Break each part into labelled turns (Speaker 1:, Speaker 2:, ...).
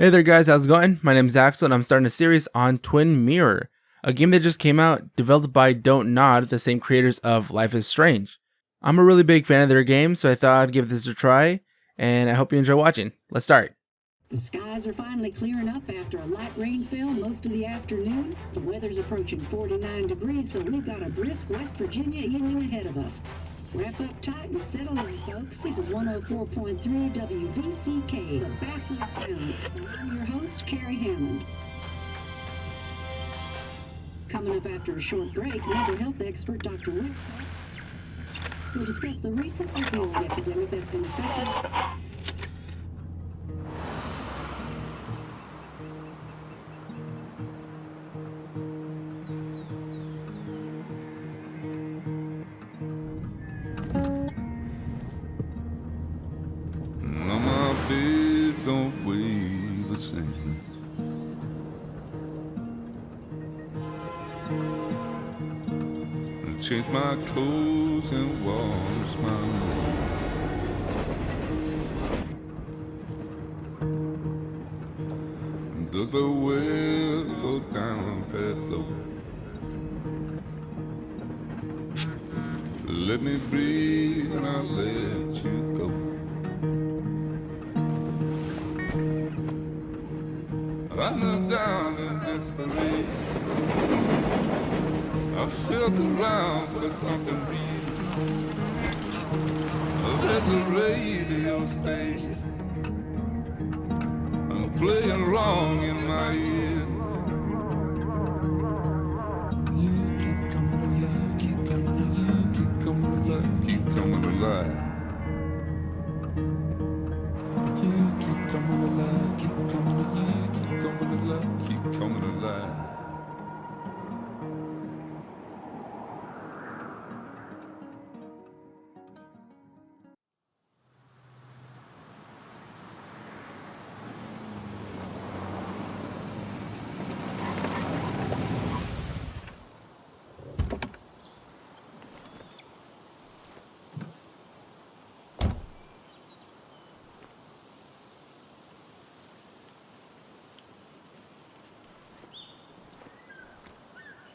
Speaker 1: Hey there guys, how's it going? My name is Axel and I'm starting a series on Twin Mirror, a game that just came out, developed by Don't Nod, the same creators of Life is Strange. I'm a really big fan of their game, so I thought I'd give this a try, and I hope you enjoy watching. Let's start.
Speaker 2: The skies are finally clearing up after a light rain fell most of the afternoon. The weather's approaching 49 degrees, so we've got a brisk West Virginia evening ahead of us. Wrap up tight and settle in, folks. This is 104.3 WVCK, the Basswood Sound. And I'm your host, Carrie Hammond. Coming up after a short break, mental health expert Dr. Rick will discuss the recent opioid epidemic that's been affecting
Speaker 3: don't weigh the same. Change my clothes and wash my nose. Does the well go down that low? Let me breathe and I'll let you go. I knelt down in desperation. I felt around for something real. There's a radio station. I'm playing wrong in my ear. You keep coming alive, keep coming alive, keep coming alive, keep coming alive. You keep coming alive, keep coming alive, keep coming alive, keep coming alive.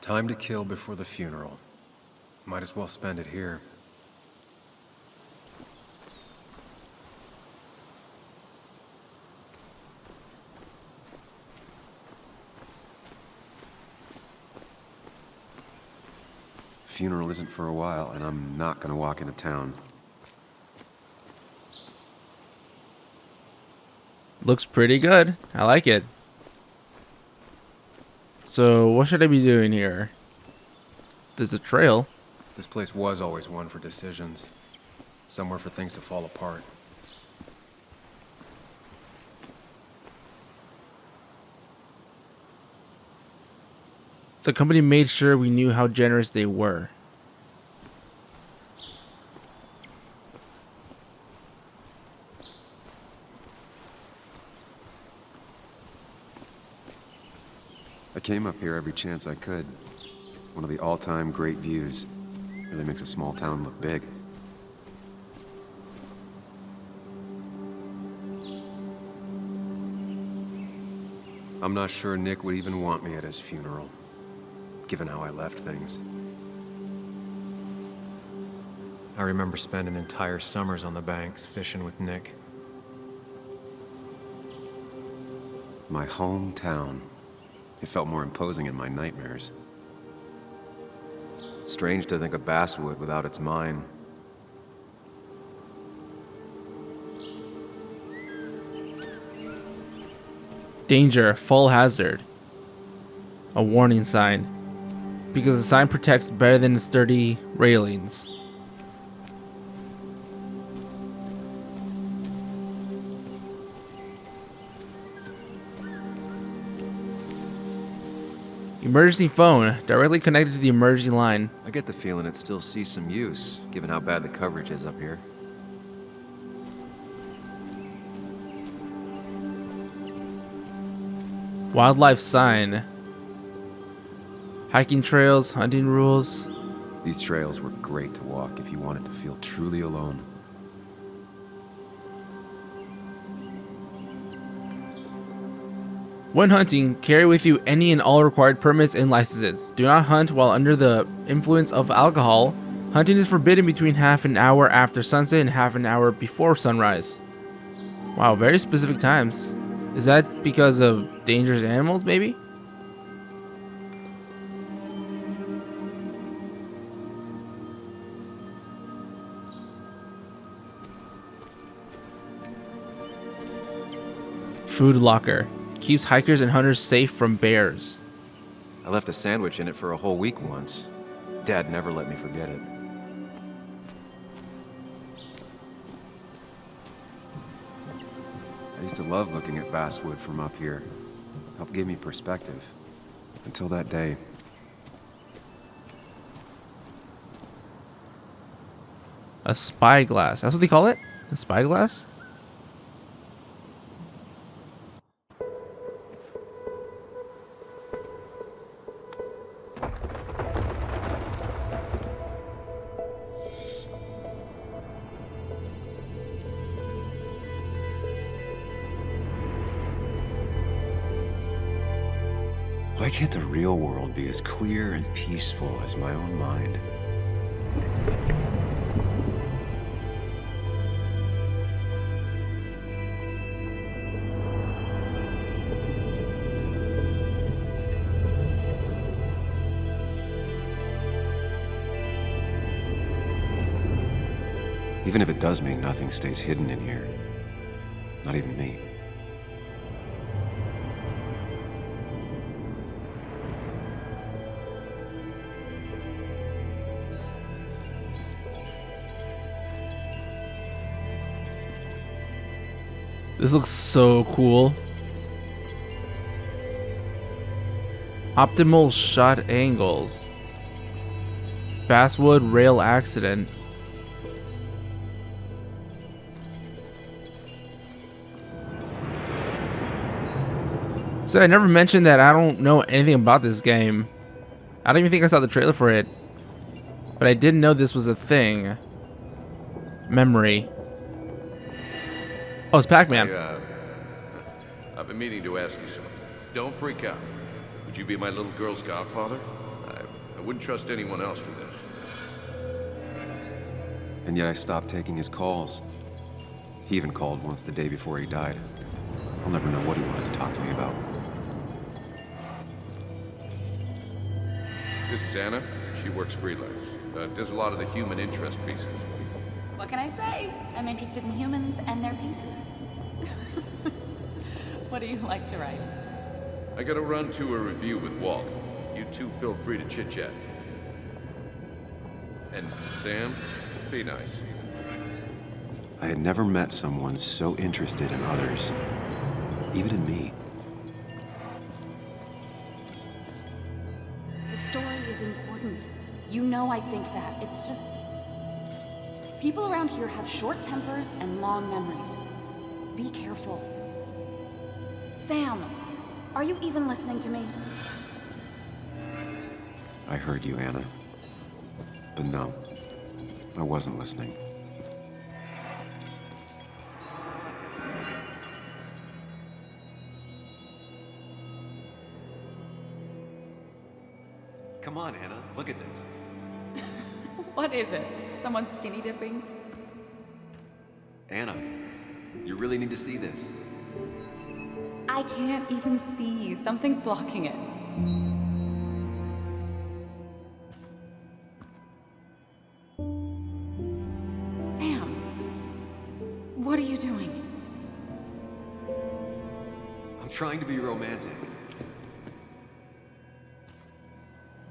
Speaker 4: Time to kill before the funeral. Might as well spend it here. Funeral isn't for a while, and I'm not gonna walk into town.
Speaker 1: Looks pretty good. I like it. So, what should I be doing here? There's a trail.
Speaker 4: This place was always one for decisions. Somewhere for things to fall apart.
Speaker 1: The company made sure we knew how generous they were.
Speaker 4: I came up here every chance I could. One of the all-time great views. Really makes a small town look big. I'm not sure Nick would even want me at his funeral, given how I left things. I remember spending entire summers on the banks fishing with Nick. My hometown. It felt more imposing in my nightmares. Strange to think of Basswood without its mine.
Speaker 1: Danger, full hazard. A warning sign. Because the sign protects better than sturdy railings. Emergency phone, directly connected to the emergency line.
Speaker 4: I get the feeling it still sees some use, given how bad the coverage is up here.
Speaker 1: Wildlife sign. Hiking trails, hunting rules.
Speaker 4: These trails were great to walk if you wanted to feel truly alone.
Speaker 1: When hunting, carry with you any and all required permits and licenses. Do not hunt while under the influence of alcohol. Hunting is forbidden between half an hour after sunset and half an hour before sunrise. Wow, very specific times. Is that because of dangerous animals, maybe? Food locker. Keeps hikers and hunters safe from bears.
Speaker 4: I left a sandwich in it for a whole week once. Dad never let me forget it. I used to love looking at basswood from up here. Helped give me perspective. Until that day.
Speaker 1: A spyglass. That's what they call it? A spyglass?
Speaker 4: Why can't the real world be as clear and peaceful as my own mind? Even if it does mean nothing stays hidden in here. Not even me.
Speaker 1: This looks so cool. Optimal shot angles. Basswood rail accident. So I never mentioned that I don't know anything about this game. I don't even think I saw the trailer for it. But I didn't know this was a thing. Memory. Oh, it's Pac-Man.
Speaker 5: I've been meaning to ask you something. Don't freak out. Would you be my little girl's godfather? I wouldn't trust anyone else with this.
Speaker 4: And yet I stopped taking his calls. He even called once the day before he died. I'll never know what he wanted to talk to me about.
Speaker 5: This is Anna. She works freelance. Does a lot of the human interest pieces.
Speaker 6: What can I say? I'm interested in humans and their pieces. What do you like to write?
Speaker 5: I gotta run to a review with Walt. You two feel free to chit-chat. And Sam, be nice.
Speaker 4: I had never met someone so interested in others, even in me.
Speaker 6: The story is important. You know I think that. It's just... people around here have short tempers and long memories. Be careful. Sam, are you even listening to me?
Speaker 4: I heard you, Anna. But no, I wasn't listening. Come on, Anna, look at this.
Speaker 6: What is it? Someone skinny dipping?
Speaker 4: Anna, you really need to see this.
Speaker 6: I can't even see. Something's blocking it. Sam, what are you doing?
Speaker 4: I'm trying to be romantic.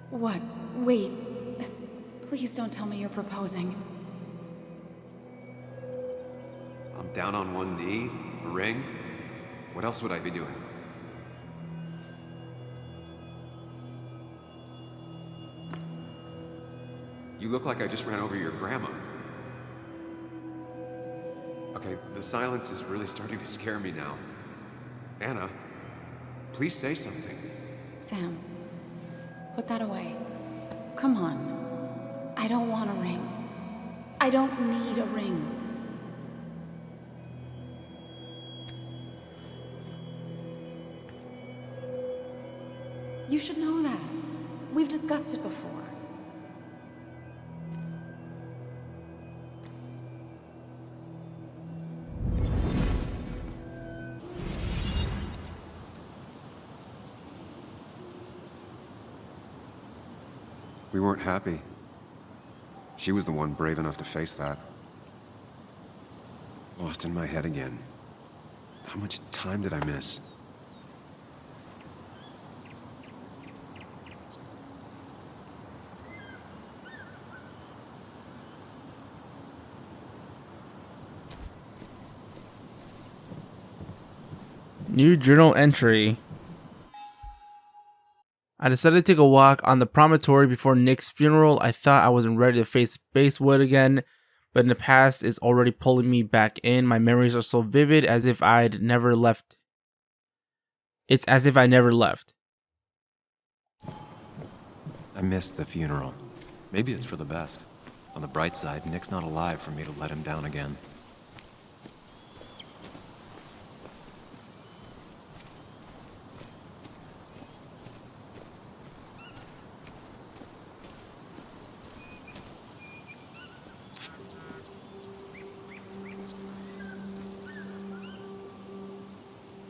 Speaker 6: What? Wait. Please don't tell me you're proposing.
Speaker 4: I'm down on one knee, a ring. What else would I be doing? You look like I just ran over your grandma. Okay, the silence is really starting to scare me now. Anna, please say something.
Speaker 6: Sam, put that away. Come on. I don't want a ring. I don't need a ring. You should know that. We've discussed it before.
Speaker 4: We weren't happy. She was the one brave enough to face that. Lost in my head again. How much time did I miss?
Speaker 1: New journal entry. I decided to take a walk on the promontory before Nick's funeral. I thought I wasn't ready to face Basewood again, but in the past is already pulling me back in. My memories are so vivid as if I'd never left. It's as if I never left.
Speaker 4: I missed the funeral. Maybe it's for the best. On the bright side, Nick's not alive for me to let him down again.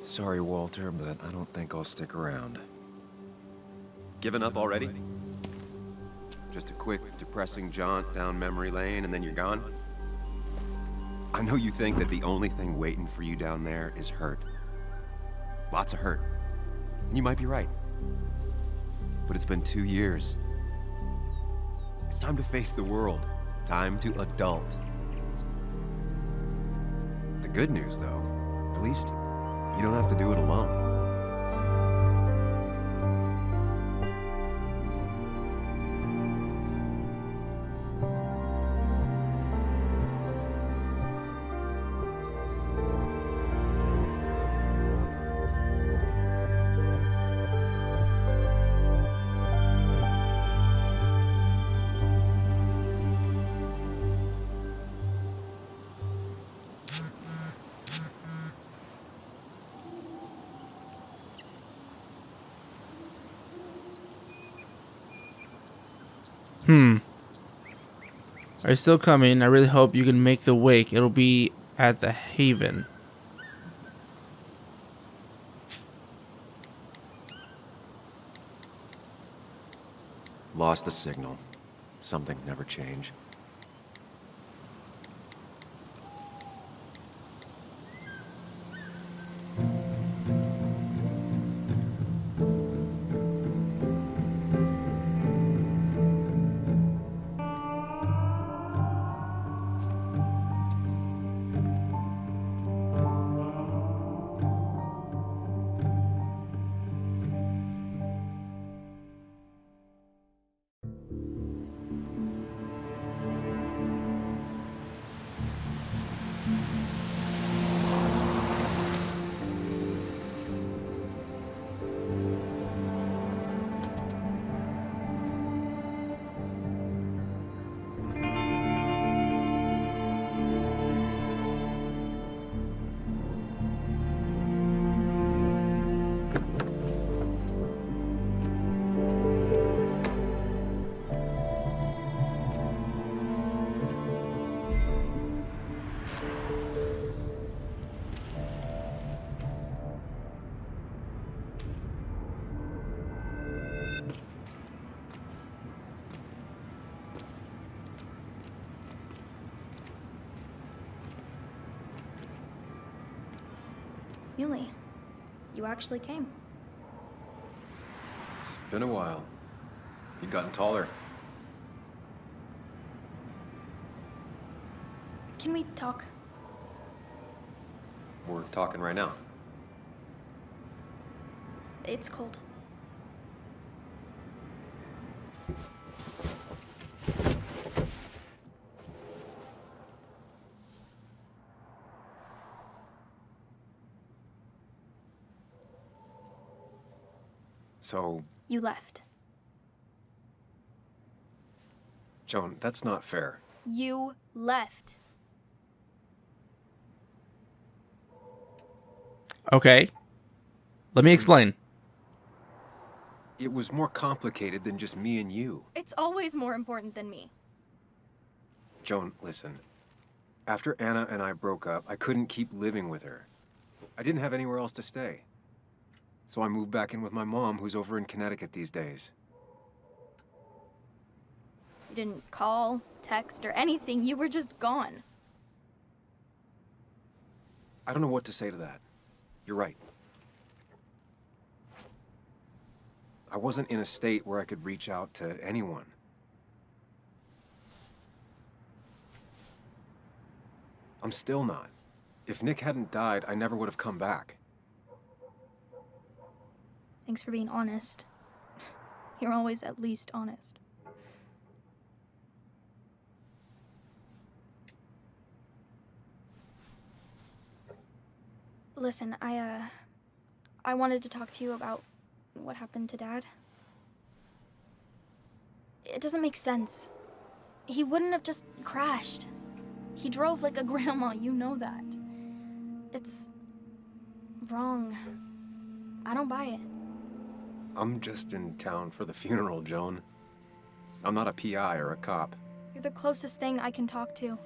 Speaker 4: Sorry, Walter, but I don't think I'll stick around. Given up already? Just a quick, depressing jaunt down memory lane and then you're gone? I know you think that the only thing waiting for you down there is hurt. Lots of hurt. And you might be right. But it's been 2 years. It's time to face the world. Time to adult. The good news, though, at least you don't have to do it alone.
Speaker 1: Are you still coming? I really hope you can make the wake. It'll be at the Haven.
Speaker 4: Lost the signal. Some things never change.
Speaker 7: Yuli, you actually came.
Speaker 4: It's been a while. You've gotten taller.
Speaker 7: Can we talk?
Speaker 4: We're talking right now.
Speaker 7: It's cold.
Speaker 4: So,
Speaker 7: You left.
Speaker 4: Joan, that's not fair.
Speaker 7: You left.
Speaker 1: Okay. Let me explain.
Speaker 4: It was more complicated than just me and you.
Speaker 7: It's always more important than me.
Speaker 4: Joan, listen. After Anna and I broke up, I couldn't keep living with her. I didn't have anywhere else to stay. So I moved back in with my mom, who's over in Connecticut these days.
Speaker 7: You didn't call, text, or anything. You were just gone.
Speaker 4: I don't know what to say to that. You're right. I wasn't in a state where I could reach out to anyone. I'm still not. If Nick hadn't died, I never would have come back.
Speaker 7: Thanks for being honest. You're always at least honest. Listen, I wanted to talk to you about what happened to Dad. It doesn't make sense. He wouldn't have just crashed. He drove like a grandma, you know that. It's wrong. I don't buy it.
Speaker 4: I'm just in town for the funeral, Joan. I'm not a PI or a cop.
Speaker 7: You're the closest thing I can talk to.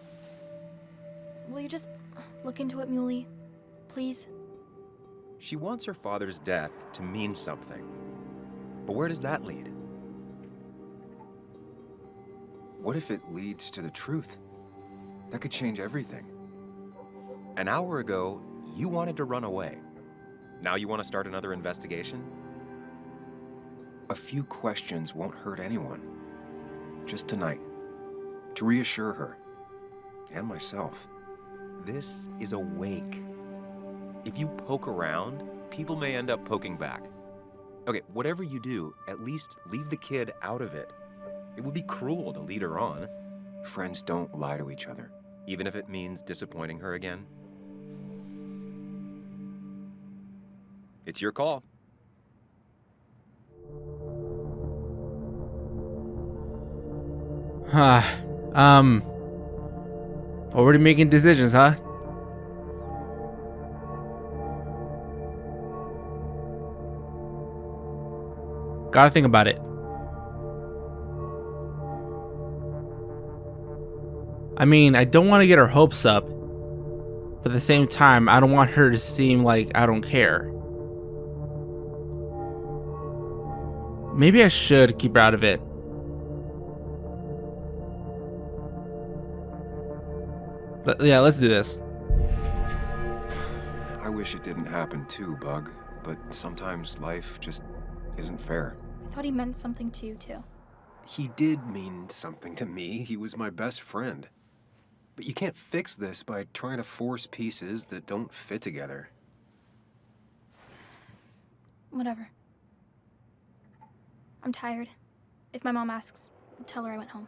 Speaker 7: Will you just look into it, Muley? Please?
Speaker 8: She wants her father's death to mean something. But where does that lead?
Speaker 4: What if it leads to the truth? That could change everything.
Speaker 8: An hour ago, you wanted to run away. Now you want to start another investigation?
Speaker 4: A few questions won't hurt anyone. Just tonight. To reassure her. And myself.
Speaker 8: This is a wake. If you poke around, people may end up poking back. Okay, whatever you do, at least leave the kid out of it. It would be cruel to lead her on.
Speaker 4: Friends don't lie to each other.
Speaker 8: Even if it means disappointing her again. It's your call.
Speaker 1: Already making decisions, huh? Gotta think about it. I mean, I don't want to get her hopes up, but at the same time, I don't want her to seem like I don't care. Maybe I should keep her out of it. But yeah, let's do this.
Speaker 4: I wish it didn't happen too, Bug, but sometimes life just isn't fair.
Speaker 7: I thought he meant something to you, too.
Speaker 4: He did mean something to me. He was my best friend. But you can't fix this by trying to force pieces that don't fit together.
Speaker 7: Whatever. I'm tired. If my mom asks, tell her I went home.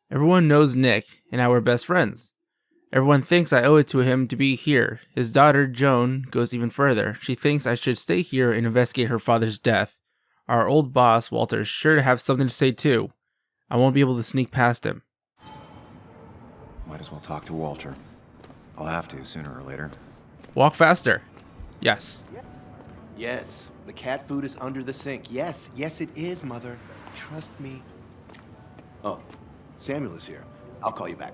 Speaker 1: Everyone knows Nick and I were best friends. Everyone thinks I owe it to him to be here. His daughter, Joan, goes even further. She thinks I should stay here and investigate her father's death. Our old boss, Walter, is sure to have something to say too. I won't be able to sneak past him.
Speaker 4: Might as well talk to Walter. I'll have to sooner or later.
Speaker 1: Walk faster. Yes.
Speaker 9: Yes, the cat food is under the sink. Yes, yes it is, Mother. Trust me. Oh, Samuel is here. I'll call you back.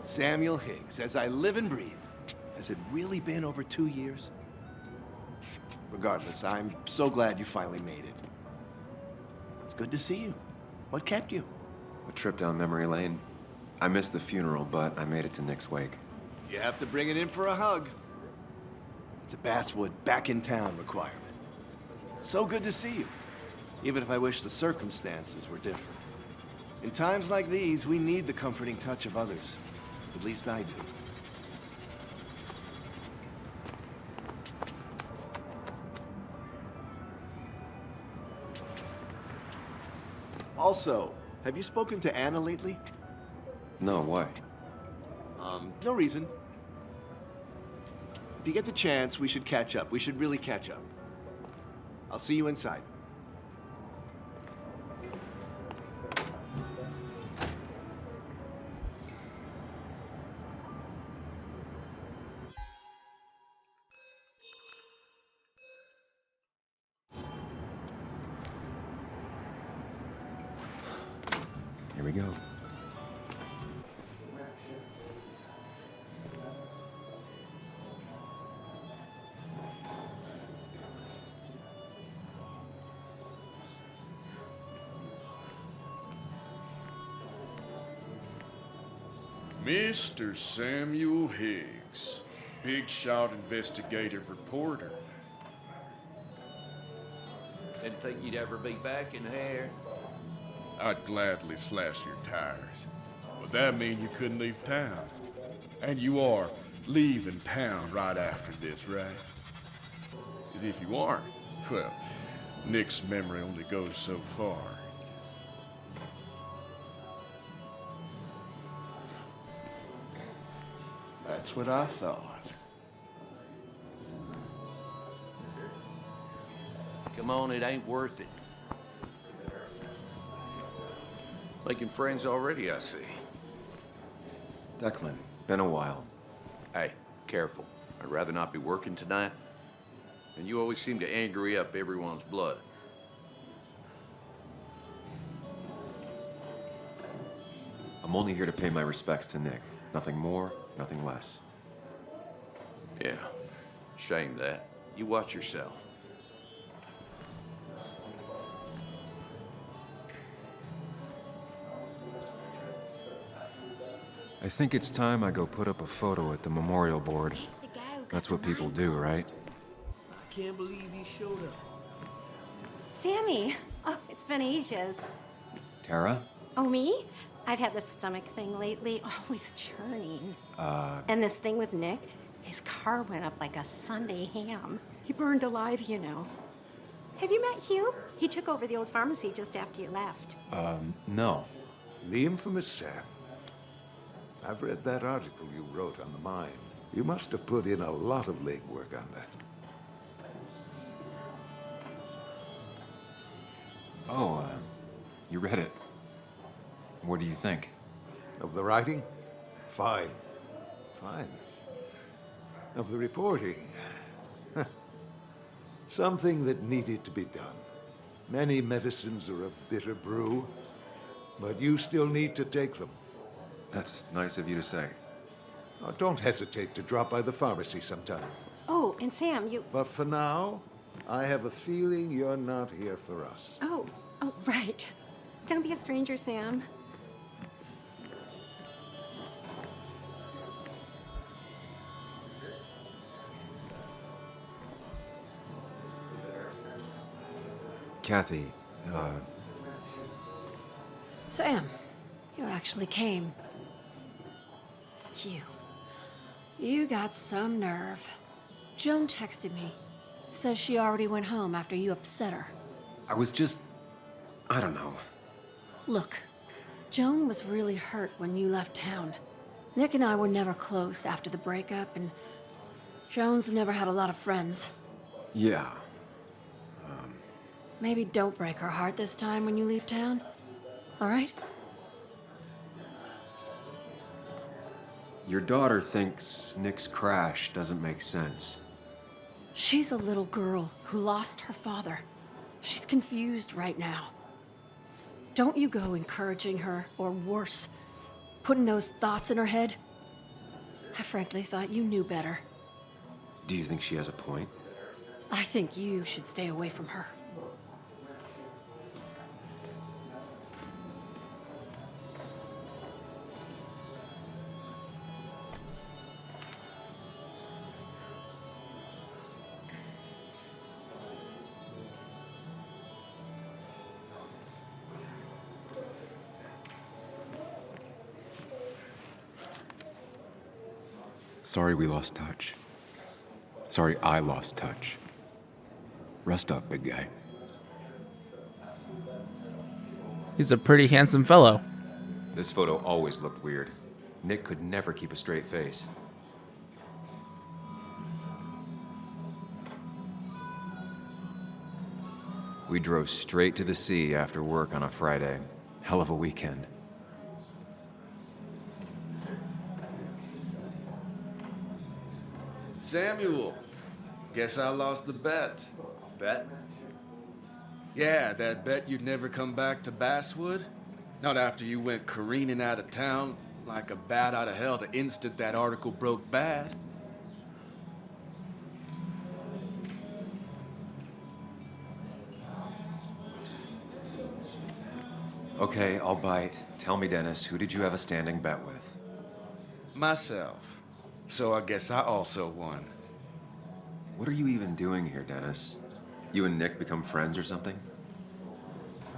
Speaker 9: Samuel Higgs, as I live and breathe. Has it really been over 2 years? Regardless, I'm so glad you finally made it. It's good to see you. What kept you?
Speaker 4: A trip down memory lane. I missed the funeral, but I made it to Nick's wake.
Speaker 9: You have to bring it in for a hug. It's a Basswood back in town requirement. So good to see you, even if I wish the circumstances were different. In times like these, we need the comforting touch of others. At least I do. Also, have you spoken to Anna lately?
Speaker 4: No, why?
Speaker 9: No reason. If you get the chance, we should catch up. We should really catch up. I'll see you inside.
Speaker 4: Here we go.
Speaker 10: Mr. Samuel Higgs, big shot investigative reporter.
Speaker 5: Didn't think you'd ever be back in here.
Speaker 10: I'd gladly slash your tires. But that mean you couldn't leave town. And you are leaving town right after this, right? 'Cause if you aren't, well, Nick's memory only goes so far. That's what I thought.
Speaker 5: Come on, it ain't worth it. Making friends already, I see.
Speaker 4: Declan, been a while.
Speaker 5: Hey, careful. I'd rather not be working tonight. And you always seem to angry up everyone's blood.
Speaker 4: I'm only here to pay my respects to Nick. Nothing more, nothing less.
Speaker 5: Yeah, shame that. You watch yourself.
Speaker 4: I think it's time I go put up a photo at the memorial board. That's what people do, right?
Speaker 9: I can't believe he showed up.
Speaker 11: Sammy! Oh, it's been ages.
Speaker 4: Tara?
Speaker 11: Oh, me? I've had this stomach thing lately, always churning. And this thing with Nick, his car went up like a Sunday ham. He burned alive, you know. Have you met Hugh? He took over the old pharmacy just after you left.
Speaker 4: No.
Speaker 12: The infamous Sam. I've read that article you wrote on the mine. You must have put in a lot of legwork on that.
Speaker 4: Oh, you read it. What do you think?
Speaker 12: Of the writing? Fine. Fine. Of the reporting? Something that needed to be done. Many medicines are a bitter brew, but you still need to take them.
Speaker 4: That's nice of you to say.
Speaker 12: Oh, don't hesitate to drop by the pharmacy sometime.
Speaker 11: Oh, and Sam, you...
Speaker 12: But for now, I have a feeling you're not here for us.
Speaker 11: Oh, right. Don't be a stranger, Sam.
Speaker 4: Kathy,
Speaker 13: Sam, you actually came. You got some nerve. Joan texted me. Says she already went home after you upset her.
Speaker 4: I was just... I don't know.
Speaker 13: Look, Joan was really hurt when you left town. Nick and I were never close after the breakup, and Joan's never had a lot of friends.
Speaker 4: Yeah.
Speaker 13: Maybe don't break her heart this time when you leave town. All right?
Speaker 4: Your daughter thinks Nick's crash doesn't make sense.
Speaker 13: She's a little girl who lost her father. She's confused right now. Don't you go encouraging her, or worse, putting those thoughts in her head. I frankly thought you knew better.
Speaker 4: Do you think she has a point?
Speaker 13: I think you should stay away from her.
Speaker 4: Sorry we lost touch. Sorry I lost touch. Rest up, big guy.
Speaker 1: He's a pretty handsome fellow.
Speaker 4: This photo always looked weird. Nick could never keep a straight face. We drove straight to the sea after work on a Friday. Hell of a weekend.
Speaker 10: Samuel, guess I lost the bet.
Speaker 4: Bet?
Speaker 10: Yeah, that bet you'd never come back to Basswood. Not after you went careening out of town like a bat out of hell the instant that article broke bad.
Speaker 4: Okay, I'll bite. Tell me, Dennis, who did you have a standing bet with?
Speaker 10: Myself. So I guess I also won.
Speaker 4: What are you even doing here, Dennis? You and Nick become friends or something?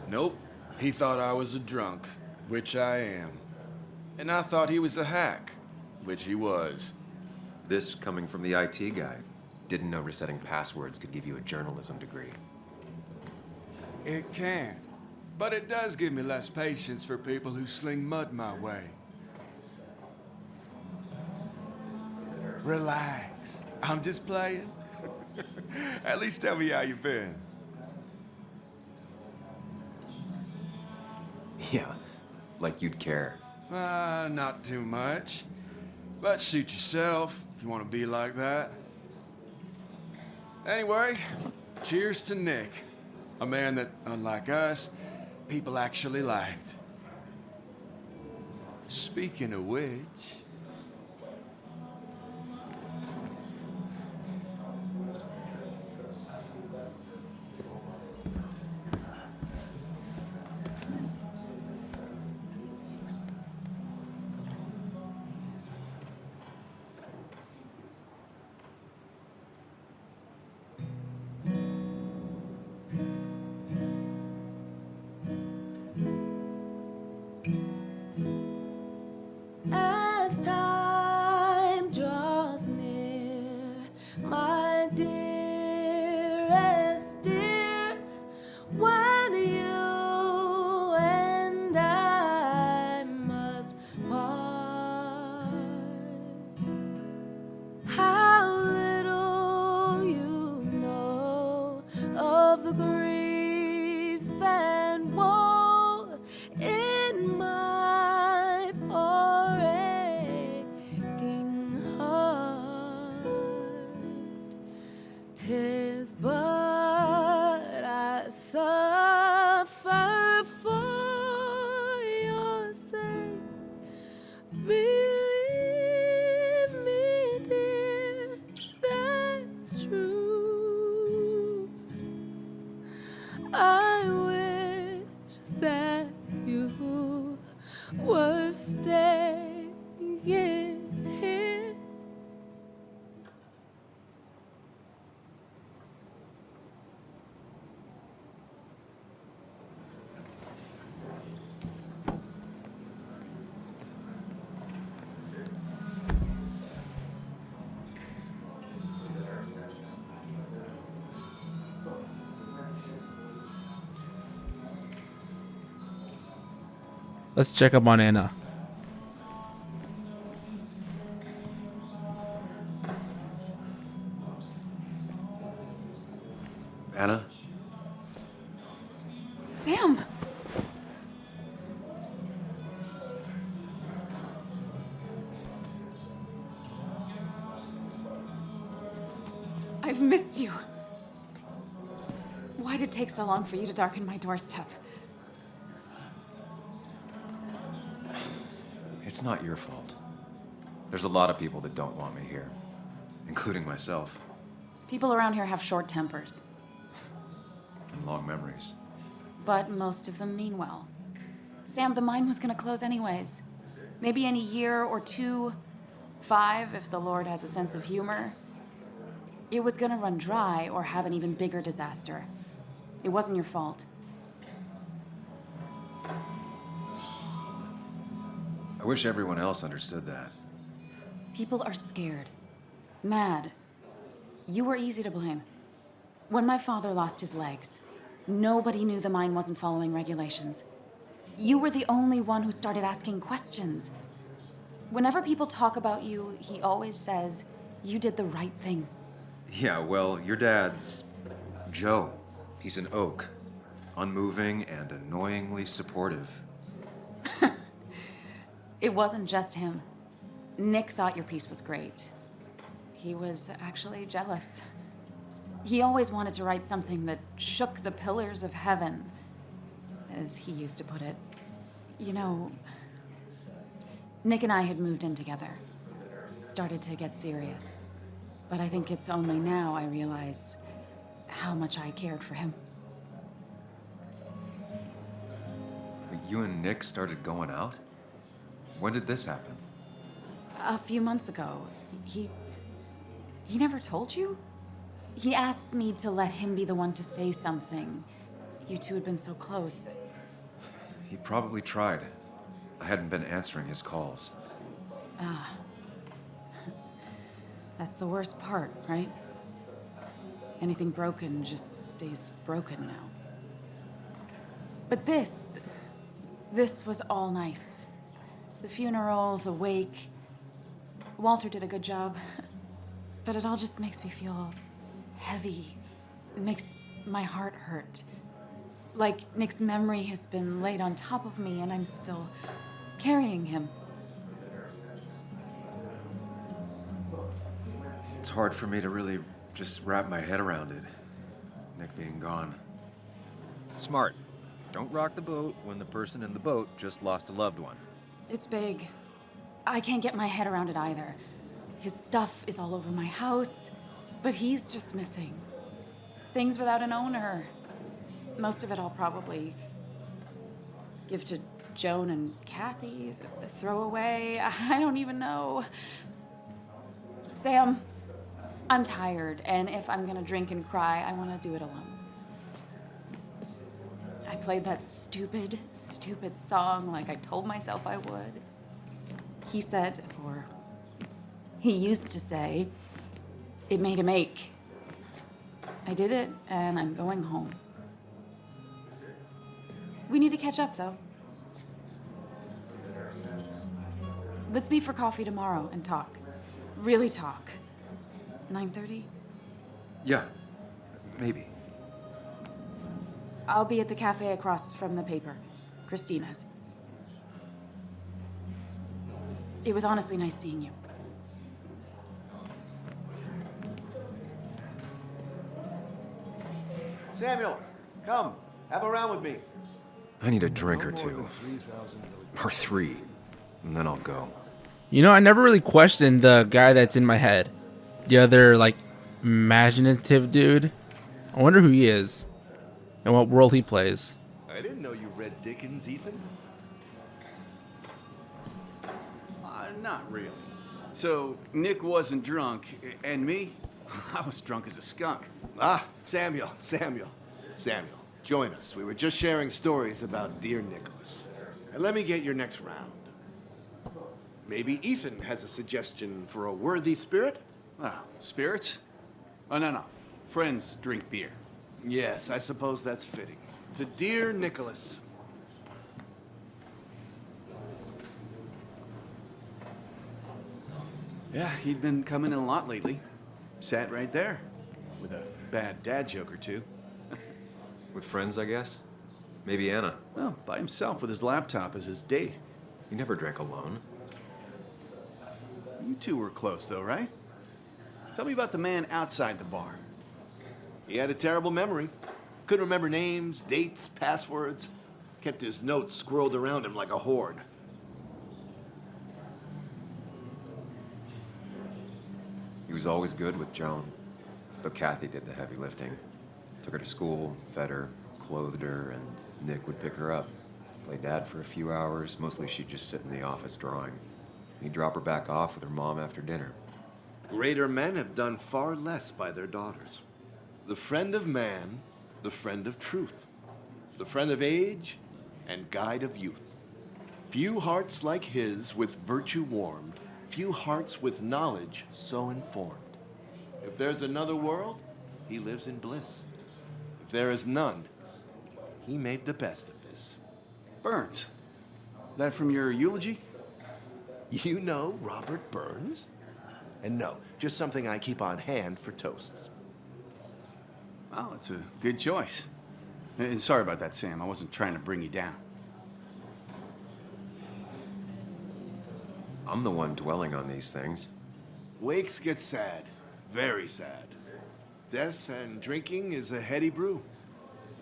Speaker 10: Nope. He thought I was a drunk, which I am. And I thought he was a hack, which he was.
Speaker 4: This coming from the IT guy. Didn't know resetting passwords could give you a journalism degree.
Speaker 10: It can. But it does give me less patience for people who sling mud my way. Relax. I'm just playing. At least tell me how you've been.
Speaker 4: Yeah, like you'd care.
Speaker 10: Not too much. But suit yourself if you want to be like that. Anyway, cheers to Nick. A man that, unlike us, people actually liked. Speaking of which...
Speaker 14: As time draws near, my dearest dear, when you and I must part, how little you know of the grief and woe in my poor aching heart. 'Tis but I suffer for your sake. Believe me, dear, that's true. I wish that you were staying here.
Speaker 1: Let's check up on Anna.
Speaker 4: Anna?
Speaker 6: Sam! I've missed you. Why did it take so long for you to darken my doorstep?
Speaker 4: It's not your fault. There's a lot of people that don't want me here, including myself,
Speaker 6: People around here have short tempers,
Speaker 4: and long memories.
Speaker 6: but most of them mean well. Sam, the mine was gonna close anyways. Maybe in a year or 2, 5, if the Lord has a sense of humor. It was gonna run dry or have an even bigger disaster. It wasn't your fault.
Speaker 4: I wish everyone else understood that.
Speaker 6: People are scared. Mad. You were easy to blame. When my father lost his legs, nobody knew the mine wasn't following regulations. You were the only one who started asking questions. Whenever people talk about you, he always says, you did the right thing.
Speaker 4: Yeah, well, your dad's Joe. He's an oak. Unmoving and annoyingly supportive.
Speaker 6: It wasn't just him. Nick thought your piece was great. He was actually jealous. He always wanted to write something that shook the pillars of heaven, as he used to put it. You know, Nick and I had moved in together. It started to get serious. But I think it's only now I realize how much I cared for him.
Speaker 4: You and Nick started going out? When did this happen?
Speaker 6: A few months ago, he never told you? He asked me to let him be the one to say something. You two had been so close.
Speaker 4: He probably tried. I hadn't been answering his calls.
Speaker 6: Ah. That's the worst part, right? Anything broken just stays broken now. But this was all nice. The funeral, the wake. Walter did a good job. But it all just makes me feel heavy. It makes my heart hurt. Like Nick's memory has been laid on top of me and I'm still carrying him.
Speaker 4: It's hard for me to really just wrap my head around it. Nick being gone. Smart. Don't rock the boat when the person in the boat just lost a loved one.
Speaker 6: It's big. I can't get my head around it either. His stuff is all over my house, but he's just missing. Things without an owner. Most of it I'll probably give to Joan and Kathy, throw away. I don't even know. Sam, I'm tired, and if I'm gonna drink and cry, I wanna do it alone. I played that stupid song like I told myself I would. He said, or he used to say, it made him ache. I did it, and I'm going home. We need to catch up, though. Let's meet for coffee tomorrow and talk. Really talk. 9:30?
Speaker 4: Yeah, maybe.
Speaker 6: I'll be at the cafe across from the paper, Christina's. It was honestly nice seeing you.
Speaker 9: Samuel, come, have a round with me.
Speaker 4: I need a drink or two. Or 3. And then I'll go.
Speaker 1: You know, I never really questioned the guy that's in my head. The other, like, imaginative dude. I wonder who he is. And what world he plays.
Speaker 9: I didn't know you read Dickens, Ethan.
Speaker 15: Not really. So, Nick wasn't drunk, and me? I was drunk as a skunk.
Speaker 9: Ah, Samuel. Join us. We were just sharing stories about dear Nicholas. And let me get your next round. Maybe Ethan has a suggestion for a worthy spirit?
Speaker 15: Ah, spirits? Oh, no. Friends drink beer.
Speaker 9: Yes, I suppose that's fitting. To dear Nicholas.
Speaker 15: Yeah, he'd been coming in a lot lately. Sat right there. With a bad dad joke or two.
Speaker 4: With friends, I guess? Maybe Anna.
Speaker 15: Well, by himself with his laptop as his date.
Speaker 4: He never drank alone.
Speaker 15: You two were close, though, right? Tell me about the man outside the bar.
Speaker 9: He had a terrible memory. Couldn't remember names, dates, passwords. Kept his notes squirreled around him like a hoard.
Speaker 4: He was always good with Joan, though Kathy did the heavy lifting. Took her to school, fed her, clothed her, and Nick would pick her up. Play dad for a few hours. Mostly she'd just sit in the office drawing. He'd drop her back off with her mom after dinner.
Speaker 9: Greater men have done far less by their daughters. The friend of man, the friend of truth, the friend of age, and guide of youth. Few hearts like his with virtue warmed, few hearts with knowledge so informed. If there's another world, he lives in bliss. If there is none, he made the best of this.
Speaker 15: Burns. That from your eulogy?
Speaker 9: You know Robert Burns? And no, just something I keep on hand for toasts.
Speaker 15: Well, it's a good choice. And sorry about that, Sam. I wasn't trying to bring you down.
Speaker 4: I'm the one dwelling on these things.
Speaker 9: Wakes get sad, very sad. Death and drinking is a heady brew.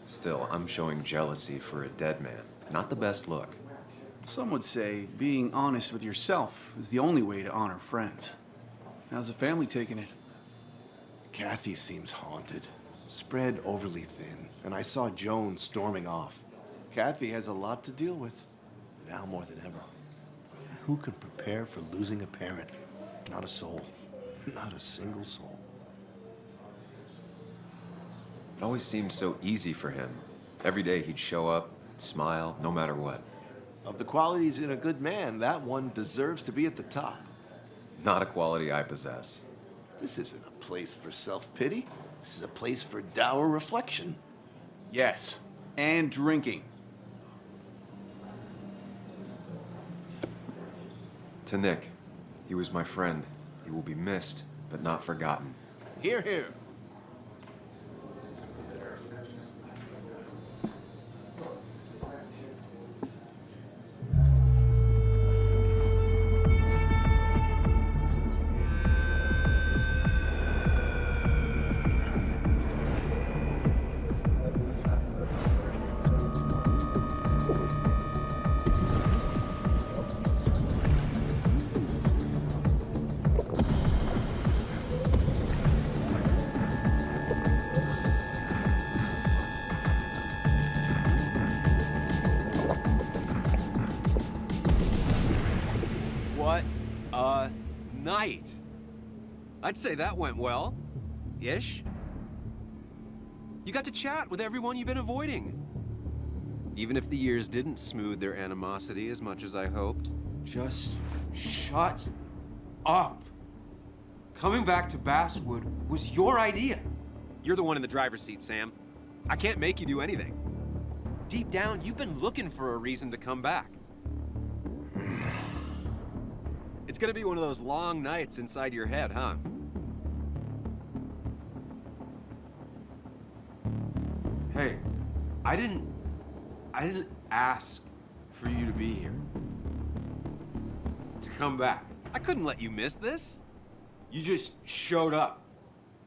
Speaker 4: Still, I'm showing jealousy for a dead man. Not the best look.
Speaker 15: Some would say being honest with yourself is the only way to honor friends. How's the family taking it?
Speaker 9: Kathy seems haunted, spread overly thin, and I saw Joan storming off. Kathy has a lot to deal with, now more than ever. And who can prepare for losing a parent? Not a soul, not a single soul.
Speaker 4: It always seemed so easy for him. Every day he'd show up, smile, no matter what.
Speaker 9: Of the qualities in a good man, that one deserves to be at the top.
Speaker 4: Not a quality I possess.
Speaker 9: This isn't a place for self-pity. This is a place for dour reflection.
Speaker 15: Yes, and drinking.
Speaker 4: To Nick, he was my friend. He will be missed, but not forgotten.
Speaker 9: Hear, hear.
Speaker 4: What a night! I'd say that went well. Ish. You got to chat with everyone you've been avoiding. Even if the years didn't smooth their animosity as much as I hoped. Just shut up. Coming back to Basswood was your idea. You're the one in the driver's seat, Sam. I can't make you do anything. Deep down, you've been looking for a reason to come back. It's gonna be one of those long nights inside your head, huh? Hey, I didn't ask for you to be here. To come back. I couldn't let you miss this. You just showed up.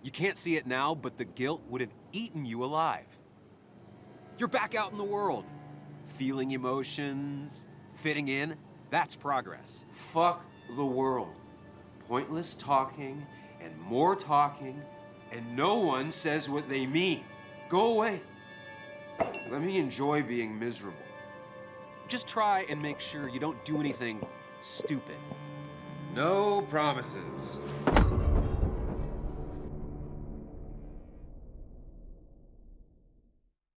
Speaker 4: You can't see it now, but the guilt would have eaten you alive. You're back out in the world. Feeling emotions, fitting in, that's progress. Fuck the world. Pointless talking and more talking, and no one says what they mean. Go away. Let me enjoy being miserable. Just try and make sure you don't do anything stupid. No promises.